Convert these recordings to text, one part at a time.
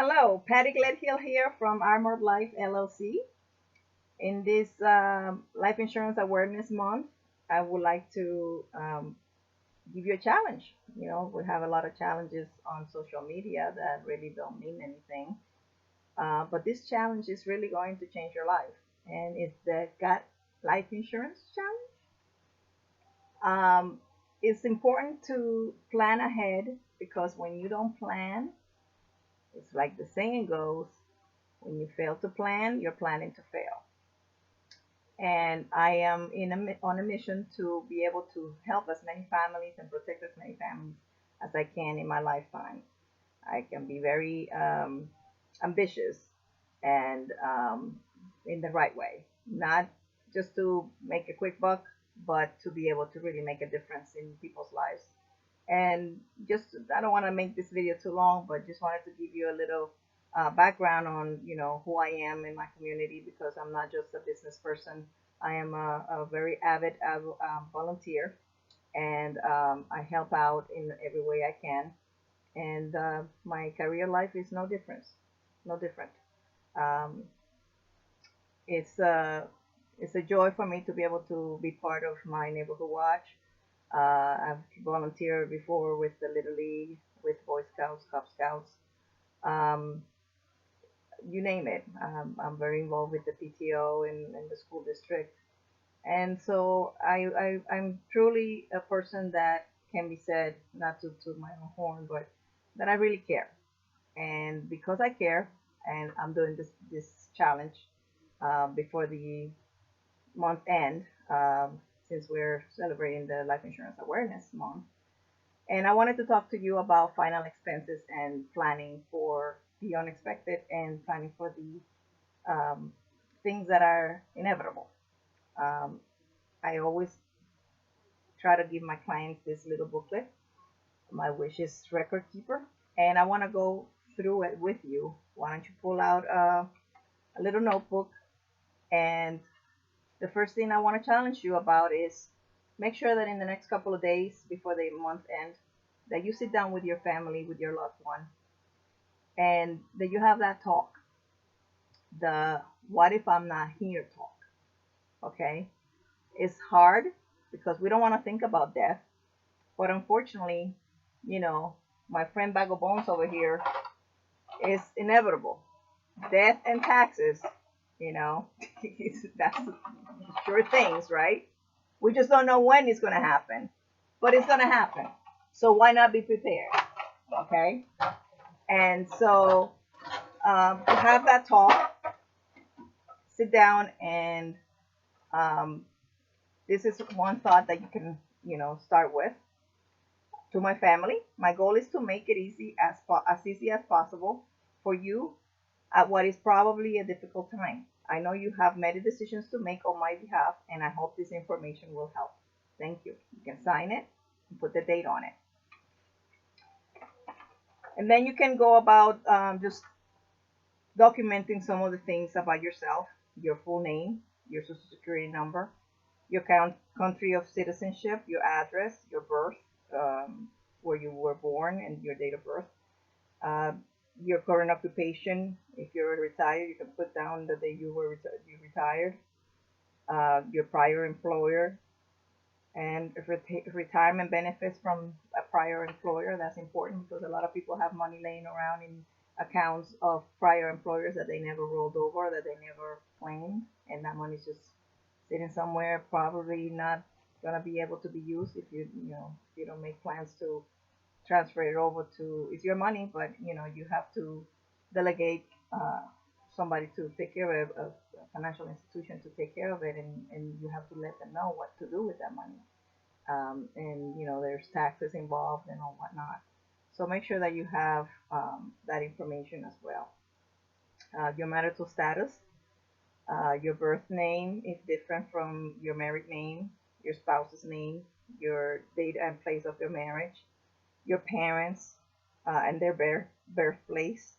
Hello, Patty Gledhill here from Armored Life LLC. In this Life Insurance Awareness Month, I would like to give you a challenge. We have a lot of challenges on social media that really don't mean anything. But this challenge is really going to change your life. And it's the Got Life Insurance Challenge. It's important to plan ahead because when you don't plan, it's like the saying goes, when you fail to plan, you're planning to fail. And I am on a mission to be able to help as many families and protect as many families as I can in my lifetime. I can be very ambitious and in the right way, not just to make a quick buck, but to be able to really make a difference in people's lives. And just, I don't want to make this video too long, but just wanted to give you a little background on, who I am in my community because I'm not just a business person. I am a very avid volunteer, and I help out in every way I can. And my career life is no different. No different. Um, it's a joy for me to be able to be part of my neighborhood watch. I've volunteered before with the Little League, with Boy Scouts, Cub Scouts, um, you name it. I'm very involved with the PTO in the school district. And so I'm truly a person that can be said, not to toot my own horn, but that I really care. And because I care, and I'm doing this challenge before the month end, since we're celebrating the Life Insurance Awareness Month. And I wanted to talk to you about final expenses and planning for the unexpected and planning for the things that are inevitable. Um, I always try to give my clients this little booklet, my wishes record keeper, and I want to go through it with you. Why don't you pull out a little notebook? And the first thing I want to challenge you about is make sure that in the next couple of days before the month end, that you sit down with your family, with your loved one, and that you have that talk. The what if I'm not here talk. Okay? It's hard because we don't want to think about death. But unfortunately, you know, my friend Bag of Bones over here is inevitable. Death and taxes, you know, that's sure things, right? We just don't know when it's going to happen, but it's going to happen. So why not be prepared? Okay. And so to have that talk, sit down, and um, this is one thought that you can, start with. To my family, my goal is to make it as easy as possible for you at what is probably a difficult time. I know you have many decisions to make on my behalf, and I hope this information will help. Thank you. You can sign it and put the date on it. And then you can go about just documenting some of the things about yourself, your full name, your social security number, your country of citizenship, your address, your birth, where you were born, and your date of birth, uh, your current occupation. If you're retired, you can put down the day you retired, your prior employer, and if retirement benefits from a prior employer. That's important because a lot of people have money laying around in accounts of prior employers that they never rolled over, that they never claimed, and that money's just sitting somewhere, probably not gonna be able to be used if you don't make plans to transfer it over to. It's your money, but you have to delegate somebody to take care of a financial institution to take care of it, and you have to let them know what to do with that money. And there's taxes involved and all whatnot. So make sure that you have that information as well. Your marital status, your birth name is different from your married name, your spouse's name, your date and place of your marriage, your parents and their birthplace,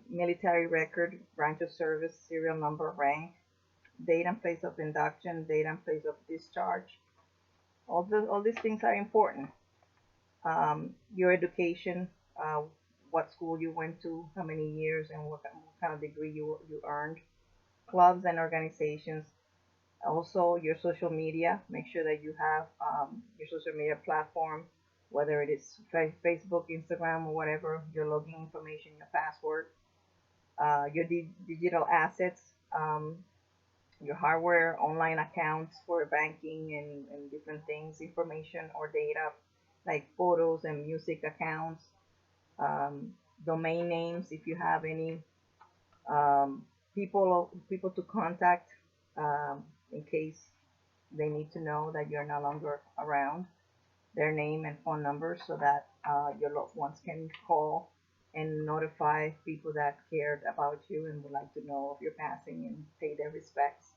military record, branch of service, serial number, rank, date and place of induction, date and place of discharge. All these things are important. Your education, what school you went to, how many years, and what kind of degree you earned. Clubs and organizations. Also, your social media. Make sure that you have your social media platform, whether it is Facebook, Instagram, or whatever. Your login information, your password, your digital assets, your hardware, online accounts for banking and different things, information or data like photos and music accounts, um, domain names if you have any, people to contact in case they need to know that you're no longer around, their name and phone numbers so that your loved ones can call and notify people that cared about you and would like to know of your passing and pay their respects.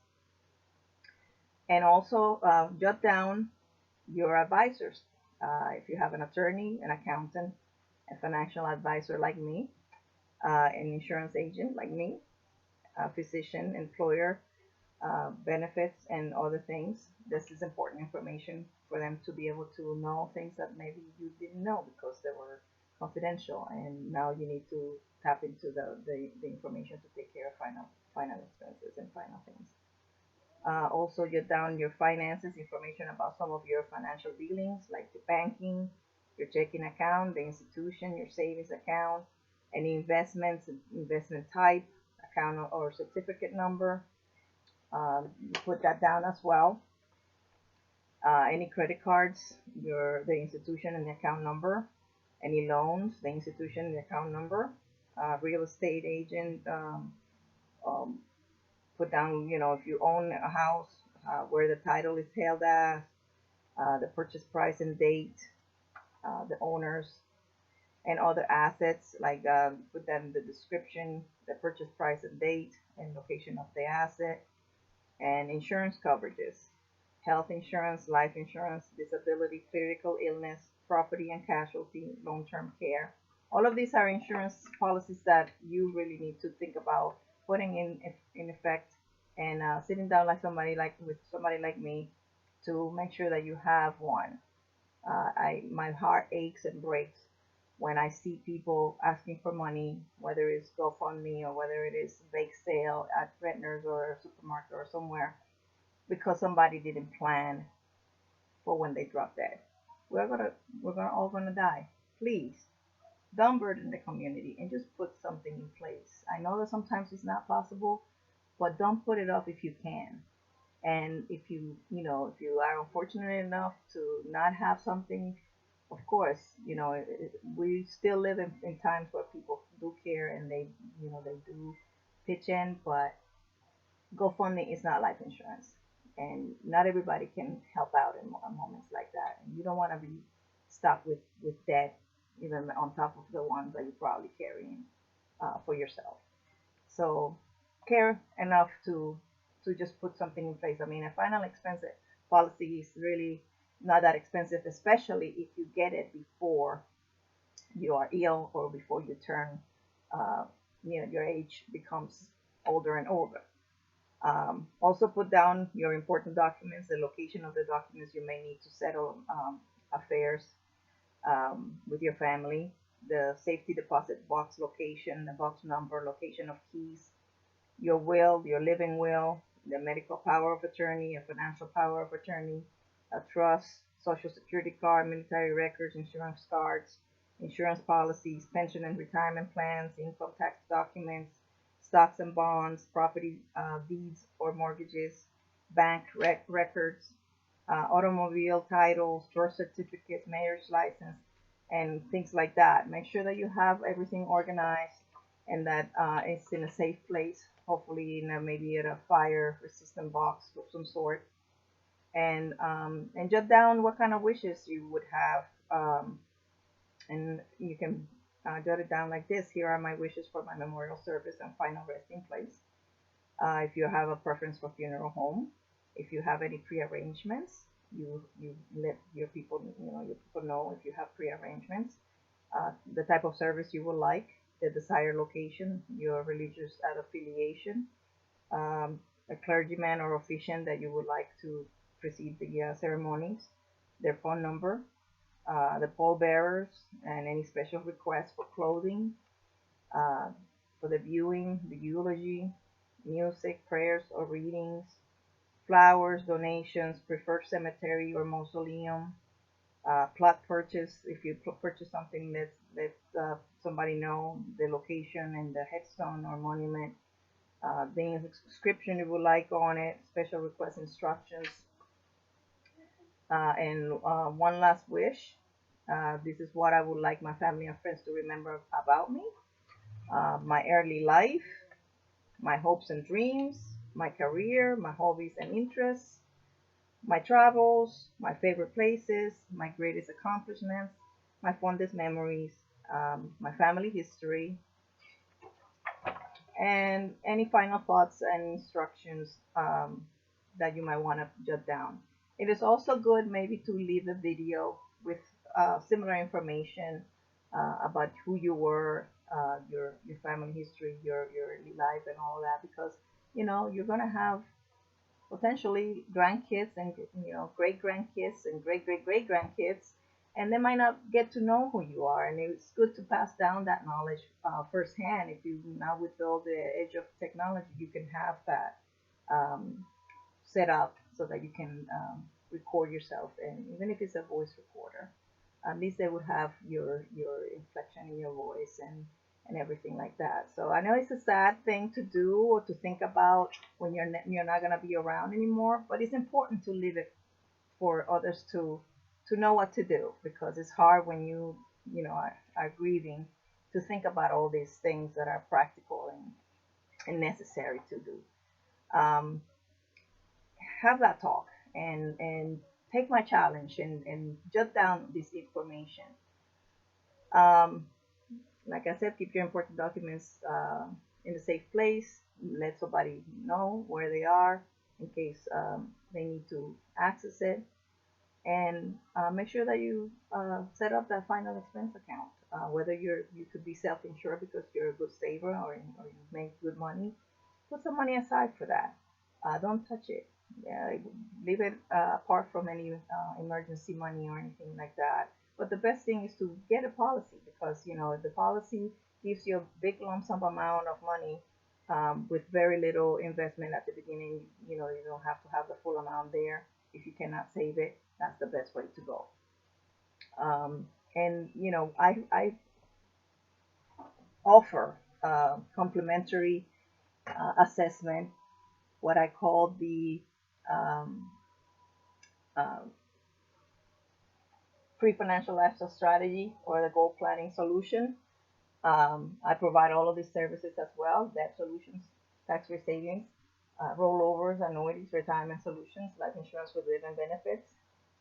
And also jot down your advisors. If you have an attorney, an accountant, a financial advisor like me, an insurance agent like me, a physician, employer, benefits, and other things. This is important information for them to be able to know things that maybe you didn't know because they were confidential, and now you need to tap into the information to take care of final expenses and final things. Also, jot down your finances, information about some of your financial dealings, like your banking, your checking account, the institution, your savings account, any investments, investment type, account or certificate number. You put that down as well. Any credit cards, the institution and the account number. Any loans, the institution and the account number. Real estate agent, um, put down, if you own a house, where the title is held at, the purchase price and date, the owners, and other assets, like put that in the description, the purchase price and date, and location of the asset, and insurance coverages, health insurance, life insurance, disability, critical illness, property and casualty, long-term care. All of these are insurance policies that you really need to think about putting in effect, and sitting down like somebody like with somebody like me to make sure that you have one. I My heart aches and breaks when I see people asking for money, whether it's GoFundMe or whether it is bake sale at Rentner's or a supermarket or somewhere, because somebody didn't plan for when they drop dead. We're gonna we're gonna all gonna die. Please don't burden the community and just put something in place. I know that sometimes it's not possible, but don't put it off if you can. And if you are unfortunate enough to not have something, of course, we still live in times where people do care and they do pitch in, but GoFundMe is not life insurance, and not everybody can help out in moments like that. And you don't want to be stuck with debt, even on top of the ones that you're probably carrying for yourself. So care enough to just put something in place. I mean, a final expense policy is really not that expensive, especially if you get it before you are ill or before you turn, uh, your age becomes older and older. Also, put down your important documents, the location of the documents you may need to settle affairs with your family, the safety deposit box location, the box number, location of keys, your will, your living will, the medical power of attorney, a financial power of attorney, a trust, social security card, military records, insurance cards, insurance policies, pension and retirement plans, income tax documents, stocks and bonds, property deeds or mortgages, bank records, automobile titles, birth certificates, marriage license, and things like that. Make sure that you have everything organized and that it's in a safe place, hopefully maybe at a fire resistant box of some sort. And jot down what kind of wishes you would have, and you can jot it down like this. Here are my wishes for my memorial service and final resting place. If you have a preference for funeral home, if you have any pre-arrangements, you let your people know if you have pre-arrangements, the type of service you would like, the desired location, your religious affiliation, a clergyman or officiant that you would like to precede the ceremonies, their phone number, the pallbearers, and any special requests for clothing, uh, for the viewing, the eulogy, music, prayers or readings, flowers, donations, preferred cemetery or mausoleum, plot purchase. If you purchase something, let somebody know the location and the headstone or monument, the inscription you would like on it, special request instructions, and one last wish. This is what I would like my family and friends to remember about me: my early life, my hopes and dreams, my career, my hobbies and interests, my travels, my favorite places, my greatest accomplishments, my fondest memories, my family history, and any final thoughts and instructions that you might want to jot down. It is also good maybe to leave a video with similar information about who you were, your family history, your early life, and all that, because you're gonna have potentially grandkids and great grandkids and great great great grandkids, and they might not get to know who you are, and it's good to pass down that knowledge firsthand. If you now, with all the age of technology, you can have that um, set up so that you can record yourself, and even if it's a voice recorder, at least they would have your inflection in your voice and everything like that. So I know it's a sad thing to do or to think about when you're not gonna be around anymore, but it's important to live it for others to know what to do, because it's hard when are grieving, to think about all these things that are practical and necessary to do. Um, have that talk and take my challenge and jot down this information. Um, like I said, keep your important documents in a safe place. Let somebody know where they are in case they need to access it. And make sure that you set up that final expense account. Whether you could be self-insured because you're a good saver, or you make good money, put some money aside for that. Don't touch it. Yeah, leave it apart from any emergency money or anything like that. But the best thing is to get a policy, because the policy gives you a big lump sum amount of money with very little investment at the beginning. You don't have to have the full amount there. If you cannot save it, that's the best way to go. And I offer complimentary assessment, what I call the um, uh, pre-financial lifestyle strategy, or the goal planning solution. I provide all of these services as well: debt solutions, tax-free savings, rollovers, annuities, retirement solutions, life insurance with living benefits.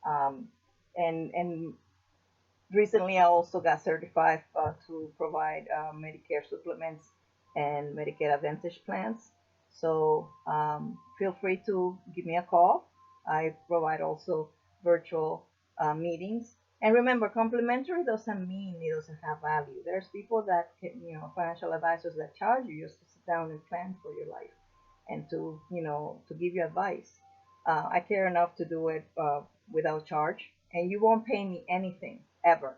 Um, and recently, I also got certified to provide Medicare supplements and Medicare Advantage plans. So feel free to give me a call. I provide also virtual meetings. And remember, complimentary doesn't mean it doesn't have value. There's people that can, financial advisors that charge you just to sit down and plan for your life and to give you advice. I care enough to do it without charge, and you won't pay me anything ever,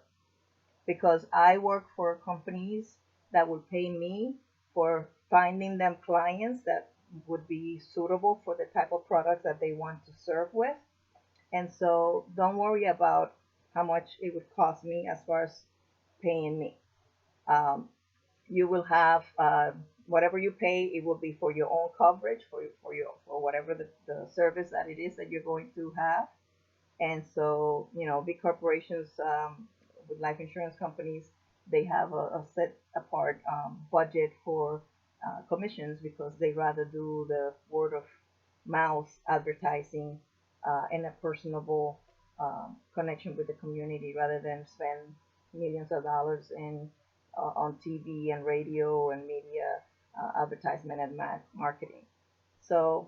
because I work for companies that will pay me for finding them clients that would be suitable for the type of products that they want to serve with. And so don't worry about how much it would cost me as far as paying me. Um, you will have whatever you pay, it will be for your own coverage, for whatever the service that it is that you're going to have. And so, big corporations with life insurance companies, they have a set apart budget for commissions, because they rather do the word of mouth advertising and a personable connection with the community, rather than spend millions of dollars on TV and radio and media advertisement and marketing. So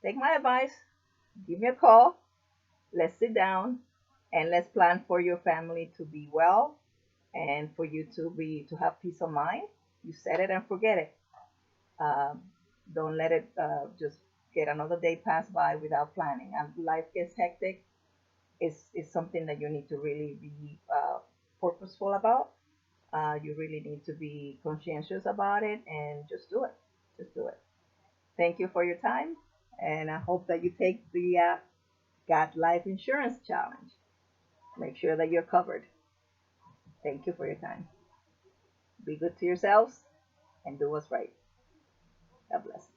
take my advice, give me a call, let's sit down, and let's plan for your family to be well, and for you to have peace of mind. You set it and forget it. Um, don't let it just get another day pass by without planning. And life gets hectic. is something that you need to really be purposeful about. You really need to be conscientious about it and just do it. Just do it. Thank you for your time, and I hope that you take the Got Life Insurance Challenge. Make sure that you're covered. Thank you for your time. Be good to yourselves and do what's right. God bless.